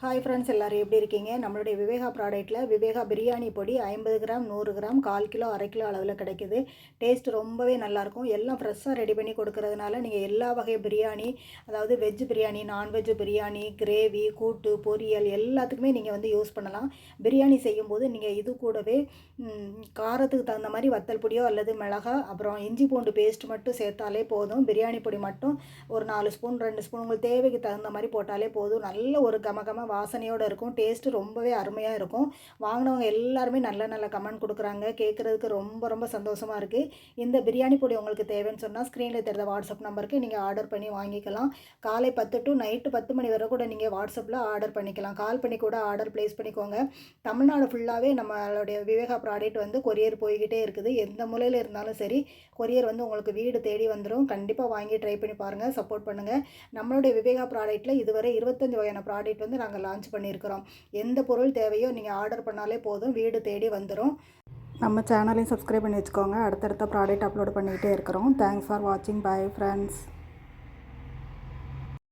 Hi friends, எல்லோரும் எப்படி இருக்கீங்க? நம்மளுடைய விவேகா ப்ராடக்ட்டில் விவேகா பிரியாணி பொடி 50 கிராம் 100 கிராம் 1/4 கிலோ 1/2 கிலோ அளவில் கிடைக்குது. டேஸ்ட் ரொம்பவே நல்லாயிருக்கும். எல்லாம் ஃப்ரெஷ்ஷாக ரெடி பண்ணி கொடுக்கறதுனால நீங்கள் எல்லா வகை பிரியாணி, அதாவது veg biryani, non veg biryani, gravy, கூட்டு, பொரியல் எல்லாத்துக்குமே நீங்கள் வந்து யூஸ் பண்ணலாம். பிரியாணி செய்யும்போது நீங்கள் இது கூடவே காரத்துக்கு தகுந்த மாதிரி வத்தல் பொடியோ அல்லது மிளகா, அப்புறம் இஞ்சி பூண்டு பேஸ்ட் மட்டும் சேர்த்தாலே போதும். பிரியாணி பொடி மட்டும் ஒரு 4 ஸ்பூன் 2 ஸ்பூன் உங்களுக்கு தேவைக்கு தகுந்த மாதிரி போட்டாலே போதும். நல்ல ஒரு கமகம வாசனையோடு இருக்கும். டேஸ்ட்டு ரொம்பவே அருமையாக இருக்கும். வாங்கினவங்க எல்லாருமே நல்ல நல்ல கமெண்ட் கொடுக்குறாங்க. கேட்குறதுக்கு ரொம்ப ரொம்ப சந்தோஷமாக இருக்குது. இந்த பிரியாணி பொடி உங்களுக்கு தேவைன்னு சொன்னால் ஸ்க்ரீனில் தெரிந்த வாட்ஸ்அப் நம்பருக்கு நீங்கள் ஆர்டர் பண்ணி வாங்கிக்கலாம். காலை 10 டு நைட்டு 10 மணி வரை கூட நீங்கள் வாட்ஸ்அப்பில் ஆர்டர் பண்ணிக்கலாம். கால் பண்ணி கூட ஆர்டர் ப்ளேஸ் பண்ணிக்கோங்க. தமிழ்நாடு ஃபுல்லாகவே நம்மளுடைய விவேகா ப்ராடக்ட் வந்து கொரியர் போய்கிட்டே இருக்குது. எந்த மூலையில் இருந்தாலும் சரி, கொரியர் வந்து உங்களுக்கு வீடு தேடி வந்துடும். கண்டிப்பாக வாங்கி ட்ரை பண்ணி பாருங்கள், சப்போர்ட் பண்ணுங்கள். நம்மளுடைய விவேகா ப்ராடக்ட்டில் இதுவரை 25 வகையான ப்ராடக்ட் வந்து நாங்கள் லான்ச் பண்ணியிருக்கிறோம். எந்த பொருள் தேவையோ நீங்கள் ஆர்டர் பண்ணாலே போதும், வீடு தேடி வந்துடும். நம்ம சேனலையும் சப்ஸ்கிரைப் பண்ணி வச்சுக்கோங்க. அடுத்தடுத்த ப்ராடக்ட் அப்லோட் பண்ணிக்கிட்டே இருக்கிறோம். தேங்க்ஸ் ஃபார் வாட்சிங். Bye friends.